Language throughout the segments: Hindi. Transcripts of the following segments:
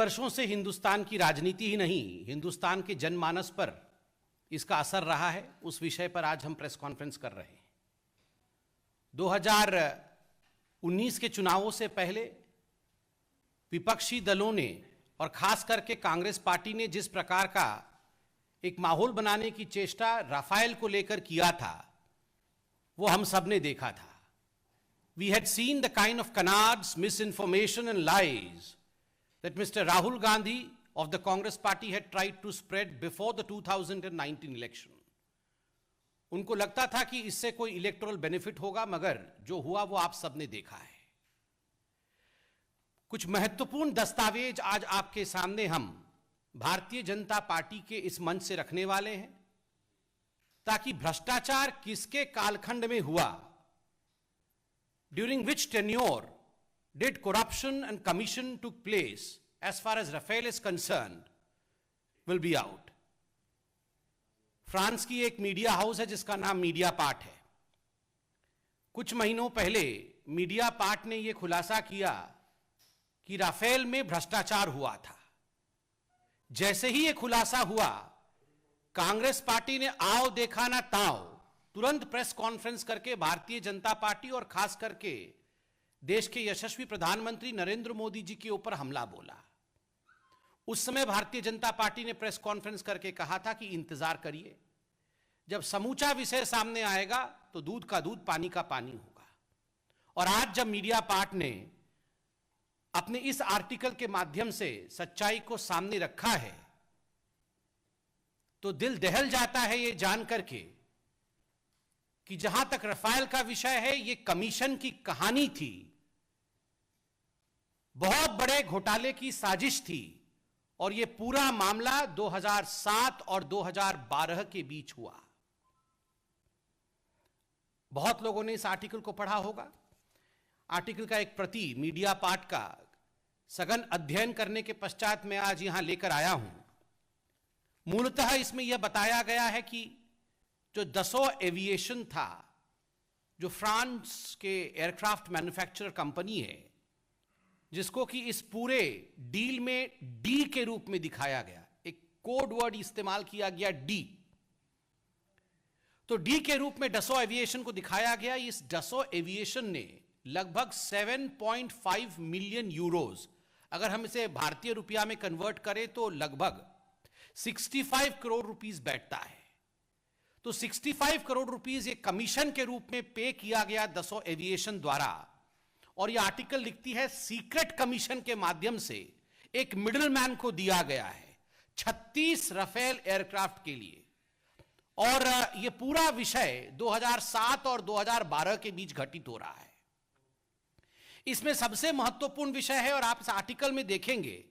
वर्षों से हिंदुस्तान की राजनीति ही नहीं, हिंदुस्तान के जनमानस पर इसका असर रहा है। उस विषय पर आज हम प्रेस कॉन्फ्रेंस कर रहे हैं। 2019 के चुनावों से पहले विपक्षी दलों ने और खास करके कांग्रेस पार्टी ने जिस प्रकार का एक माहौल बनाने की चेष्टा राफेल को लेकर किया था, वो हम सब ने देखा था। We had seen the kind of canards, misinformation and lies that Mr. Rahul Gandhi of the Congress party had tried to spread before the 2019 election. उनको लगता था कि इससे कोई इलेक्टोरल बेनिफिट होगा, मगर जो हुआ वो आप सबने देखा है। कुछ महत्वपूर्ण दस्तावेज आज आपके सामने हम भारतीय जनता पार्टी के इस मंच से रखने वाले हैं, ताकि भ्रष्टाचार किसके कालखंड में हुआ, during which tenure did corruption and commission took place as far as Rafael is concerned, will be out. France की एक मीडिया हाउस है जिसका नाम मीडिया पार्ट है। कुछ महीनों पहले मीडिया पार्ट ने यह खुलासा किया कि राफेल में भ्रष्टाचार हुआ था। जैसे ही यह खुलासा हुआ, कांग्रेस पार्टी ने आओ देखा ना ताओ तुरंत प्रेस कॉन्फ्रेंस करके भारतीय जनता पार्टी और खास करके देश के यशस्वी प्रधानमंत्री नरेंद्र मोदी जी के ऊपर हमला बोला। उस समय भारतीय जनता पार्टी ने प्रेस कॉन्फ्रेंस करके कहा था कि इंतजार करिए, जब समूचा विषय सामने आएगा तो दूध का दूध पानी का पानी होगा। और आज जब मीडिया पार्ट ने अपने इस आर्टिकल के माध्यम से सच्चाई को सामने रखा है, तो दिल दहल जाता है ये जान करके कि जहां तक राफेल का विषय है, ये कमीशन की कहानी थी, बहुत बड़े घोटाले की साजिश थी। और ये पूरा मामला 2007 और 2012 के बीच हुआ। बहुत लोगों ने इस आर्टिकल को पढ़ा होगा। आर्टिकल का एक प्रति मीडिया पार्ट का सघन अध्ययन करने के पश्चात मैं आज यहां लेकर आया हूं। मूलतः इसमें यह बताया गया है कि जो दसो एविएशन था, जो फ्रांस के एयरक्राफ्ट मैन्युफैक्चरर कंपनी है, जिसको कि इस पूरे डील में डी के रूप में दिखाया गया, एक कोड वर्ड इस्तेमाल किया गया डी, तो डी के रूप में डसो एविएशन को दिखाया गया। इस डसो एविएशन ने लगभग 7.5 मिलियन यूरोज, अगर हम इसे भारतीय रुपया में कन्वर्ट करें तो लगभग 65 करोड़ रुपीस बैठता है। तो 65 करोड़ रुपीस एक कमीशन के रूप में पे किया गया दसो एविएशन द्वारा। और यह आर्टिकल लिखती है सीक्रेट कमीशन के माध्यम से एक मिडलमैन को दिया गया है 36 राफेल एयरक्राफ्ट के लिए। और यह पूरा विषय 2007 और 2012 के बीच घटित हो रहा है। इसमें सबसे महत्वपूर्ण विषय है, और आप इस आर्टिकल में देखेंगे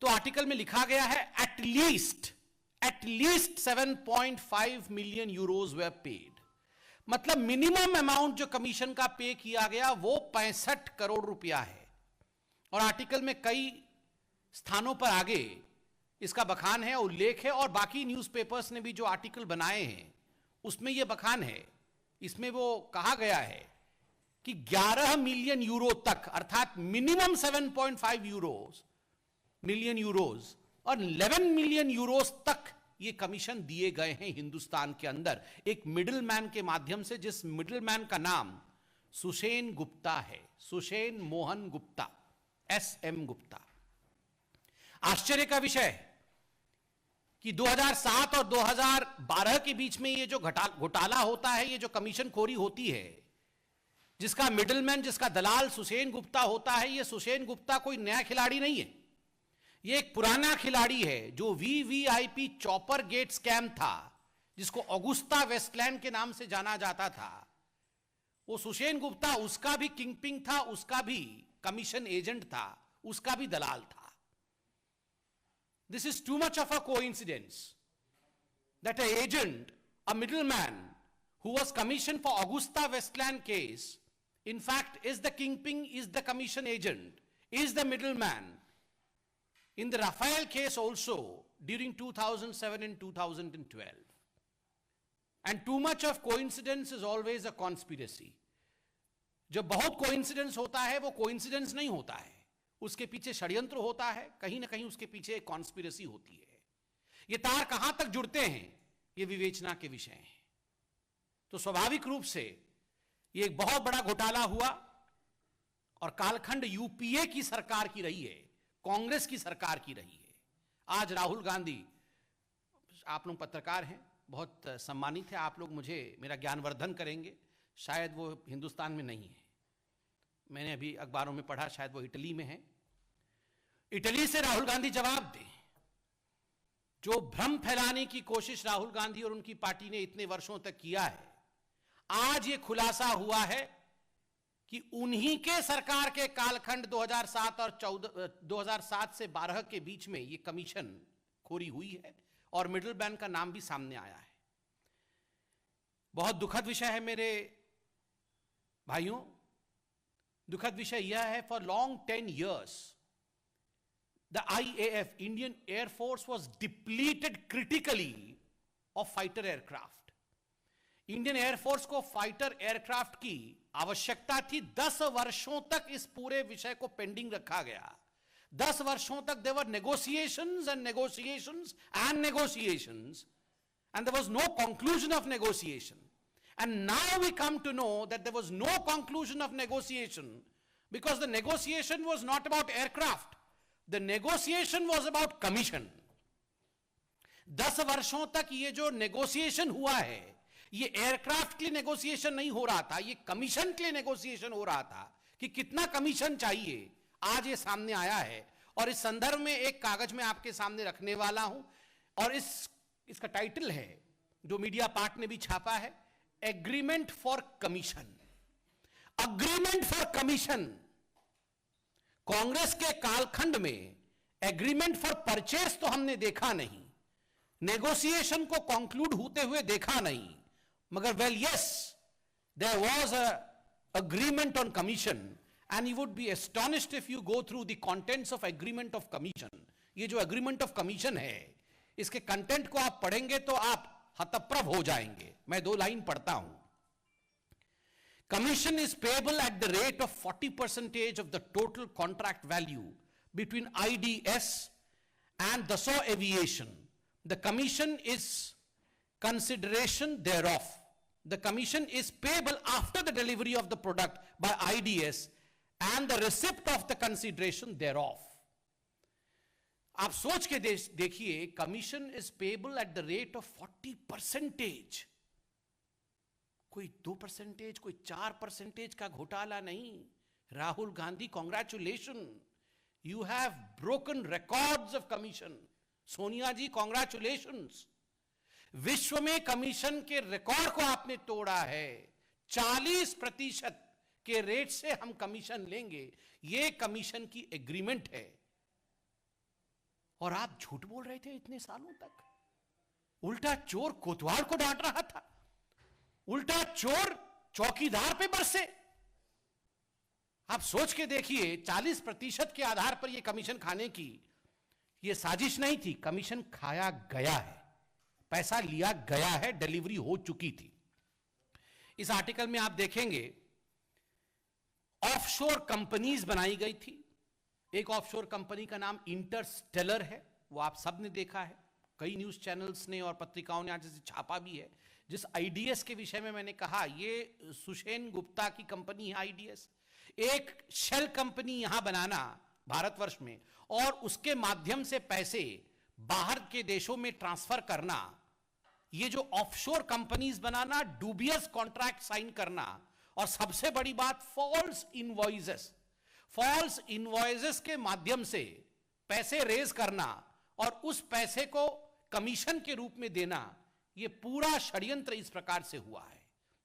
तो आर्टिकल में लिखा गया है at least 7.5 million euros were paid। मतलब मिनिमम अमाउंट जो कमीशन का पे किया गया वो 65 करोड़ रुपया है। और आर्टिकल में कई स्थानों पर आगे इसका बखान है, उल्लेख है, और बाकी न्यूज़पेपर्स ने भी जो आर्टिकल बनाए हैं उसमें यह बखान है। इसमें वो कहा गया है कि 11 मिलियन यूरो तक, अर्थात मिनिमम 7.5 मिलियन यूरोज और 11 मिलियन यूरोज तक ये कमीशन दिए गए हैं हिंदुस्तान के अंदर एक मिडिलमैन के माध्यम से, जिस मिडिलमैन का नाम सुषेण गुप्ता है, सुषेण मोहन गुप्ता, SM गुप्ता। आश्चर्य का विषय है कि 2007 और 2012 के बीच में ये जो घोटाला होता है, ये जो कमीशन खोरी होती है, जिसका मिडिलमैन, जिसका दलाल सुषेण गुप्ता होता है, ये सुषेण गुप्ता कोई नया खिलाड़ी नहीं है। ये एक पुराना खिलाड़ी है जो VVIP चॉपर गेट स्कैम था, जिसको ऑगुस्ता वेस्टलैंड के नाम से जाना जाता था। वो सुषेण गुप्ता उसका भी किंगपिन था, उसका भी कमीशन एजेंट था, उसका भी दलाल था। This is too much of a coincidence that a agent, a middleman who was commissioned for Augusta Westland case, in fact is the kingpin, is the commission agent, is the middleman in the Rafael case also during 2007 and 2012. And too much of coincidence is always a conspiracy. जब बहुत कोइंसिडेंस होता है वो कोइंसिडेंस नहीं होता है, उसके पीछे षड्यंत्र होता है, कहीं ना कहीं उसके पीछे एक कॉन्स्पिरेसी होती है। ये तार कहां तक जुड़ते हैं, ये विवेचना के विषय हैं। तो स्वाभाविक रूप से ये एक बहुत बड़ा घोटाला हुआ और कालखंड यूपीए की सरकार की रही है, कांग्रेस की सरकार की रही है। आज राहुल गांधी, आप लोग पत्रकार हैं, बहुत सम्मानित है, आप लोग मुझे मेरा ज्ञानवर्धन करेंगे। शायद वो हिंदुस्तान में नहीं है, मैंने अभी अखबारों में पढ़ा, शायद वो इटली में है। इटली से राहुल गांधी जवाब दें। जो भ्रम फैलाने की कोशिश राहुल गांधी और उनकी पार्टी ने इतने वर्षों तक किया है, आज ये खुलासा हुआ है कि उन्हीं के सरकार के कालखंड 2007 से 12 के बीच में ये कमीशन खोरी हुई है और मिडिल मैन का नाम भी सामने आया है। बहुत दुखद विषय है मेरे भाइयों। दुखद विषय यह है, for long 10 years the IAF, Indian Air Force, was depleted critically of fighter aircraft. Indian air force को फाइटर एयरक्राफ्ट की आवश्यकता थी। 10 वर्षों तक इस पूरे विषय को पेंडिंग रखा गया। 10 वर्षों तक there were negotiations and negotiations and negotiations, and there was no conclusion of negotiation. And now we come to know that there was no conclusion of negotiation because the negotiation was not about aircraft. The negotiation was about commission. 10 वर्षों तक ये जो नेगोशिएशन हुआ है, ये एयरक्राफ्ट के लिए नेगोशिएशन नहीं हो रहा था, ये कमीशन के लिए नेगोशिएशन हो रहा था कि कितना कमीशन चाहिए। आज ये सामने आया है और इस संदर्भ में एक कागज में आपके सामने रखने वाला हूं और इसका टाइटल है, जो मीडिया पार्ट ने भी छापा है, agreement for commission. Agreement for commission. Congress के कालखंड में एग्रीमेंट फॉर परचेस तो हमने देखा नहीं, नेगोशिएशन को कंक्लूड होते हुए देखा नहीं, मगर well yes, there was a agreement on commission and you would be astonished if you go through the contents of agreement of commission. ये जो एग्रीमेंट ऑफ कमीशन है, इसके कंटेंट को आप पढ़ेंगे तो आप हतप्रभ हो जाएंगे। मैं 2 लाइन पढ़ता हूं। Commission is payable at the rate of 40% of the total contract value between IDS and Dassault Aviation. The commission is consideration thereof. The commission is payable after the delivery of the product by IDS and the receipt of the consideration thereof. आप सोच के देखिए, commission is payable at the rate of 40%। कोई 2%, कोई 4% का घोटाला नहीं। Rahul Gandhi, congratulation, you have broken records of commission. Sonia ji, congratulations, विश्व में कमीशन के रिकॉर्ड को आपने तोड़ा है। 40% के रेट से हम कमीशन लेंगे, यह कमीशन की एग्रीमेंट है। और आप झूठ बोल रहे थे इतने सालों तक। उल्टा चोर कोतवाल को डांट रहा था, उल्टा चोर चौकीदार पे बरसे। आप सोच के देखिए, 40% के आधार पर यह कमीशन खाने की यह साजिश नहीं थी, कमीशन खाया गया है, पैसा लिया गया है, डिलीवरी हो चुकी थी। इस आर्टिकल में आप देखेंगे ऑफशोर कंपनीज बनाई गई थी। एक ऑफशोर कंपनी का नाम इंटरस्टेलर है, वो आप सब ने देखा है, कई न्यूज चैनल्स ने और पत्रिकाओं ने आज इसे छापा भी है। जिस आईडीएस के विषय में मैंने कहा, ये सुषेन गुप्ता की कंपनी है आईडीएस। एक शेल कंपनी यहां बनाना भारतवर्ष में और उसके माध्यम से पैसे बाहर के देशों में ट्रांसफर करना, ये जो ऑफशोर कंपनीज बनाना, डूबियस कॉन्ट्रैक्ट साइन करना, और सबसे बड़ी बात फॉल्स इनवॉइसेस। फॉल्स इनवॉइसेस के माध्यम से पैसे रेज करना और उस पैसे को कमीशन के रूप में देना, यह पूरा षड्यंत्र इस प्रकार से हुआ है,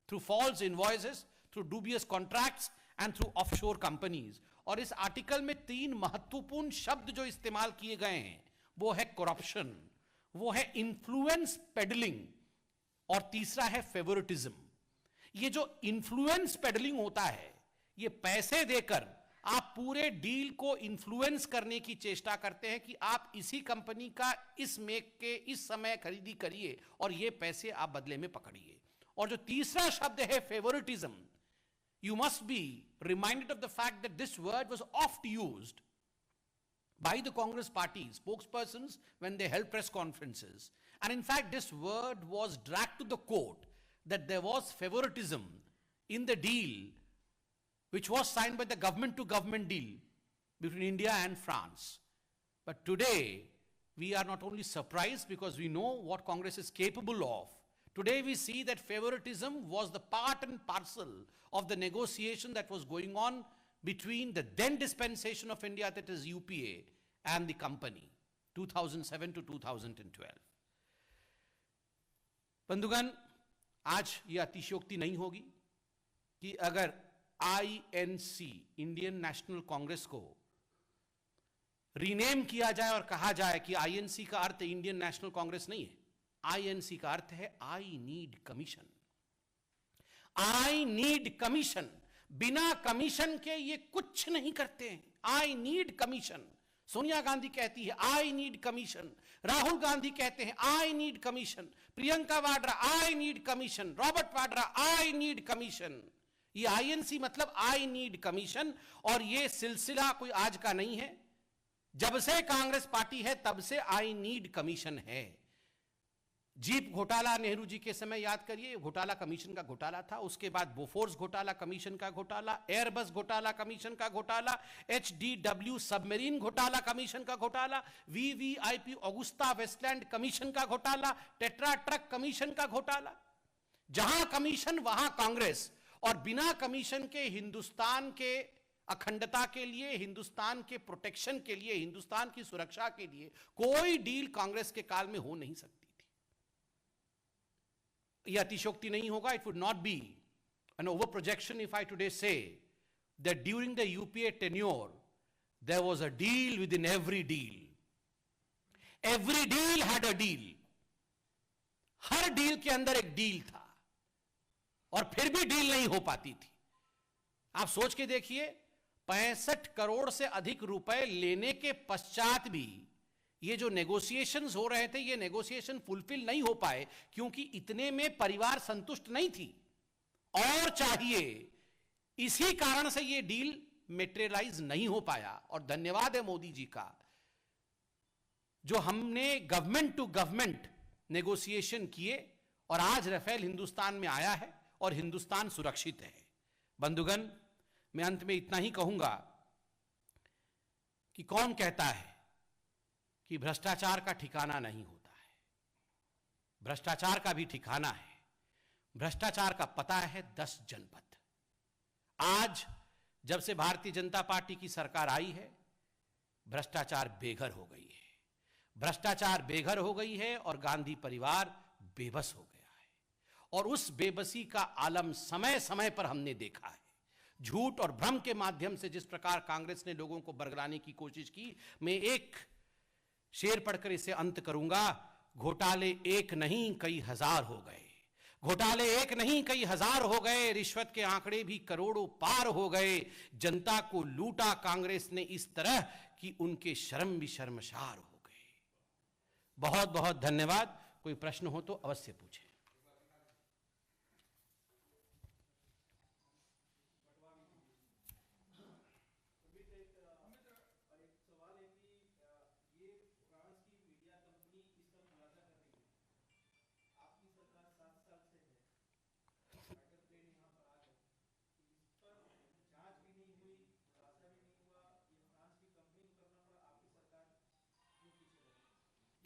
through false invoices, through dubious contracts and through offshore companies. और इस आर्टिकल में 3 महत्वपूर्ण शब्द जो इस्तेमाल किए गए हैं, वो है करप्शन, वो है इन्फ्लुएंस पेडलिंग, और तीसरा है फेवरेटिज्म। ये जो इन्फ्लुएंस पेडलिंग होता है, ये पैसे देकर आप पूरे डील को इन्फ्लुएंस करने की चेष्टा करते हैं कि आप इसी कंपनी का इस मेक के इस समय खरीदी करिए और ये पैसे आप बदले में पकड़िए। और जो तीसरा शब्द है favouritism, you must be reminded of the fact that this word was oft used by the Congress party spokespersons when they held press conferences. And in fact, this word was dragged to the court that there was favoritism in the deal which was signed by the government to government deal between India and France. But today, we are not only surprised because we know what Congress is capable of. Today we see that favoritism was the part and parcel of the negotiation that was going on between the then dispensation of India, that is UPA, and the company, 2007 to 2012. बंधुगण, आज ये अतिशयोक्ति नहीं होगी कि अगर INC, इंडियन नेशनल कांग्रेस को रीनेम किया जाए और कहा जाए कि INC का अर्थ इंडियन नेशनल कांग्रेस नहीं है, INC का अर्थ है I need commission. I need commission, बिना कमीशन के ये कुछ नहीं करते हैं। I need commission. Sonia Gandhi कहती है I need commission, Rahul Gandhi कहते हैं I need commission, Priyanka Vadra I need commission, Robert Vadra I need commission. ये INC मतलब आई नीड कमीशन। और ये सिलसिला कोई आज का नहीं है, जब से कांग्रेस पार्टी है तब से आई नीड कमीशन है। जीप घोटाला नेहरू जी के समय याद करिए, घोटाला कमीशन का घोटाला था। उसके बाद बोफोर्स घोटाला कमीशन का घोटाला, एयरबस घोटाला कमीशन का घोटाला, HDW सबमरीन घोटाला कमीशन का घोटाला, VVIP ऑगुस्ता वेस्टलैंड कमीशन का घोटाला, टेट्रा ट्रक कमीशन का घोटाला। जहां कमीशन वहां कांग्रेस। और बिना कमीशन के हिंदुस्तान के अखंडता के लिए, हिंदुस्तान के प्रोटेक्शन के लिए, हिंदुस्तान की सुरक्षा के लिए कोई डील कांग्रेस के काल में हो नहीं सकती थी। यह अतिशयोक्ति नहीं होगा। It would not be an over projection if I today say that during the UPA tenure there was a deal within every deal. Every deal had a deal. Her deal के अंदर एक डील था और फिर भी डील नहीं हो पाती थी। आप सोच के देखिए, 65 करोड़ से अधिक रुपए लेने के पश्चात भी ये जो नेगोशिएशंस हो रहे थे, ये नेगोशिएशन फुलफिल नहीं हो पाए क्योंकि इतने में परिवार संतुष्ट नहीं थी और चाहिए। इसी कारण से ये डील मेटेरियलाइज नहीं हो पाया। और धन्यवाद है मोदी जी का, जो हमने गवर्नमेंट टू गवर्नमेंट नेगोशिएशन किए और आज राफेल हिंदुस्तान में आया है और हिंदुस्तान सुरक्षित है। बंधुगण, मैं अंत में इतना ही कहूंगा कि कौन कहता है कि भ्रष्टाचार का ठिकाना नहीं होता है? भ्रष्टाचार का भी ठिकाना है। भ्रष्टाचार का पता है 10 जनपद। आज जब से भारतीय जनता पार्टी की सरकार आई है, भ्रष्टाचार बेघर हो गई है। भ्रष्टाचार बेघर हो गई है और गांधी परिवार बेबस हो गया है। और उस बेबसी का आलम समय समय पर हमने देखा है। झूठ और भ्रम के माध्यम से जिस प्रकार कांग्रेस ने लोगों को बरगलाने की कोशिश की, मैं एक शेर पढ़कर इसे अंत करूंगा। घोटाले एक नहीं कई हजार हो गए, घोटाले एक नहीं कई हजार हो गए, रिश्वत के आंकड़े भी करोड़ों पार हो गए। जनता को लूटा कांग्रेस ने इस तरह कि उनके शर्म भी शर्मसार हो गए। बहुत बहुत धन्यवाद। कोई प्रश्न हो तो अवश्य पूछें।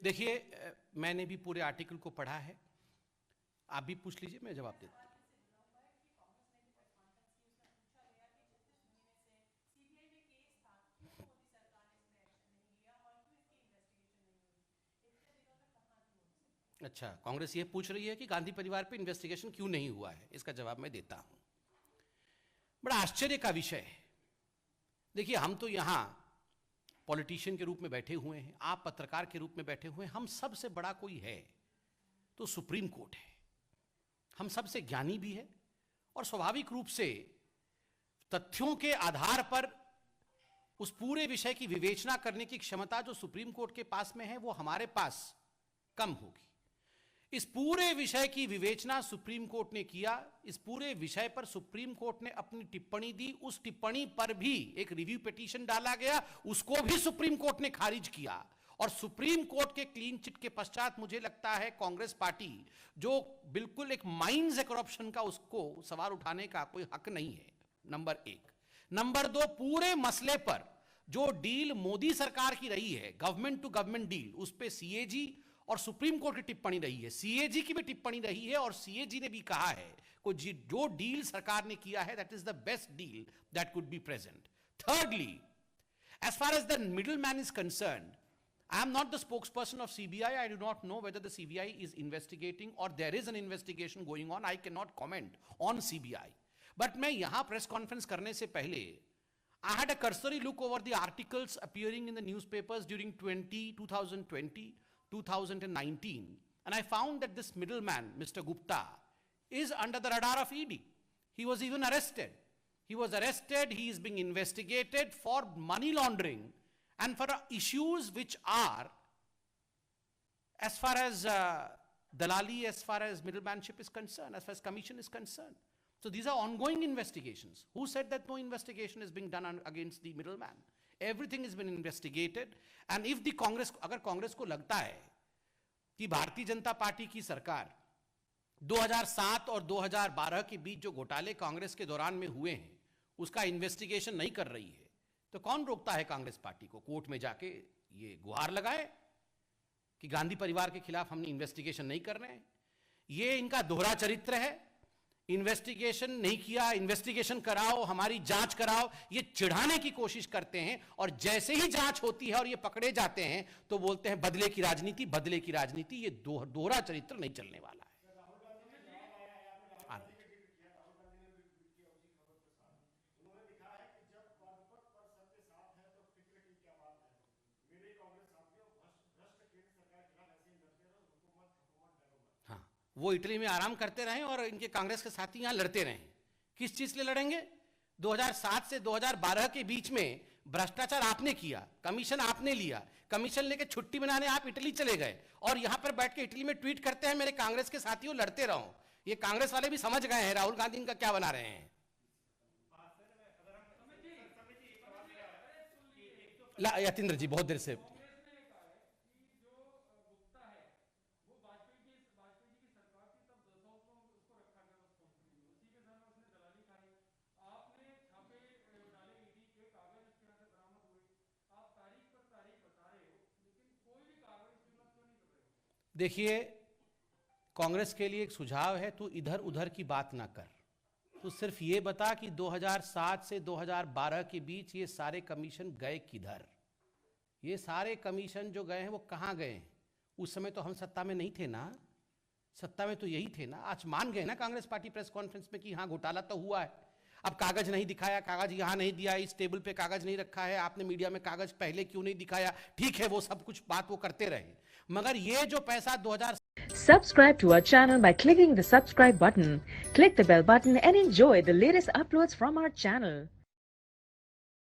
देखिए, मैंने भी पूरे आर्टिकल को पढ़ा है, आप भी पूछ लीजिए, मैं जवाब देता हूं। अच्छा, कांग्रेस ये पूछ रही है कि गांधी परिवार पे इन्वेस्टिगेशन क्यों नहीं हुआ है। इसका जवाब मैं देता हूं। बड़ा आश्चर्य का विषय है। देखिए, हम तो यहां पॉलिटिशियन के रूप में बैठे हुए हैं, आप पत्रकार के रूप में बैठे हुए हैं। हम सबसे बड़ा कोई है तो सुप्रीम कोर्ट है। हम सबसे ज्ञानी भी है और स्वाभाविक रूप से तथ्यों के आधार पर उस पूरे विषय की विवेचना करने की क्षमता जो सुप्रीम कोर्ट के पास में है, वो हमारे पास कम होगी। इस पूरे विषय की विवेचना सुप्रीम कोर्ट ने किया। इस पूरे विषय पर सुप्रीम कोर्ट ने अपनी टिप्पणी दी। उस टिप्पणी पर भी एक रिव्यू पिटीशन डाला गया, उसको भी सुप्रीम कोर्ट ने खारिज किया। और सुप्रीम कोर्ट के क्लीन चिट के पश्चात मुझे लगता है कांग्रेस पार्टी, जो बिल्कुल एक माइंस करप्शन का, उसको सवाल उठाने का कोई हक नहीं है, नंबर एक। नंबर दो, पूरे मसले पर जो डील मोदी सरकार की रही है, गवर्नमेंट टू गवर्नमेंट डील, उस पर सीएजी और सुप्रीम कोर्ट की टिप्पणी रही है, सीएजी की भी टिप्पणी रही है, और सीएजी ने भी कहा है कि जो डील सरकार ने किया है, that is the best deal that could be present. Thirdly, as far as the middleman is concerned, I am not the spokesperson of CBI. I do not know whether the CBI is investigating or there is an investigation going on. I cannot comment on CBI. But मैं यहाँ press conference करने से पहले, I had a cursory look over the articles appearing in the newspapers during 2020, 2019, and I found that this middleman, Mr. Gupta, is under the radar of ED. He was even arrested. He was arrested. He is being investigated for money laundering and for issues which are, as far as dalali, as far as middlemanship is concerned, as far as commission is concerned. So these are ongoing investigations. Who said that no investigation is being done against the middleman? Everything has been investigated. And if the Congress, अगर कांग्रेस को लगता है कि भारतीय जनता पार्टी की सरकार 2007 और 2012 के बीच जो घोटाले कांग्रेस के दौरान में हुए हैं, उसका इन्वेस्टिगेशन नहीं कर रही है, तो कौन रोकता है कांग्रेस पार्टी को कोर्ट में जाके ये गुहार लगाए कि गांधी परिवार के खिलाफ हमने इन्वेस्टिगेशन नहीं कर रहे हैं? ये इनका दोहरा चरित्र है। इन्वेस्टिगेशन नहीं किया, इन्वेस्टिगेशन कराओ, हमारी जांच कराओ, ये चिढ़ाने की कोशिश करते हैं। और जैसे ही जांच होती है और ये पकड़े जाते हैं तो बोलते हैं बदले की राजनीति, बदले की राजनीति। ये दोहरा चरित्र नहीं चलने वाला है। वो इटली में आराम करते रहें और इनके कांग्रेस के साथी यहां लड़ते रहें। किस चीज के लिए लड़ेंगे? 2007 से 2012 के बीच में भ्रष्टाचार आपने किया, कमीशन आपने लिया, कमीशन लेके छुट्टी बनाने आप इटली चले गए और यहां पर बैठ के इटली में ट्वीट करते हैं मेरे कांग्रेस के साथियों लड़ते रहो। ये कांग्रेस वाले भी समझ गए हैं राहुल गांधी इनका क्या बना रहे हैं। यतीन्द्र जी बहुत देर से देखिए, कांग्रेस के लिए एक सुझाव है, तू इधर उधर की बात ना कर। तू सिर्फ ये बता कि 2007 से 2012 के बीच ये सारे कमीशन गए किधर? ये सारे कमीशन जो गए हैं वो कहाँ गए? उस समय तो हम सत्ता में नहीं थे ना, सत्ता में तो यही थे ना। आज मान गए ना कांग्रेस पार्टी प्रेस कॉन्फ्रेंस में कि हाँ घोटाला तो हुआ है। अब कागज नहीं दिखाया, कागज यहाँ नहीं दिया, इस टेबल पे कागज नहीं रखा है, आपने मीडिया में कागज पहले क्यों नहीं दिखाया? ठीक है, वो सब कुछ बात वो करते रहे, मगर ये जो पैसा 2000। Subscribe to our channel by clicking the subscribe button. Click the bell button and enjoy the latest uploads from our channel.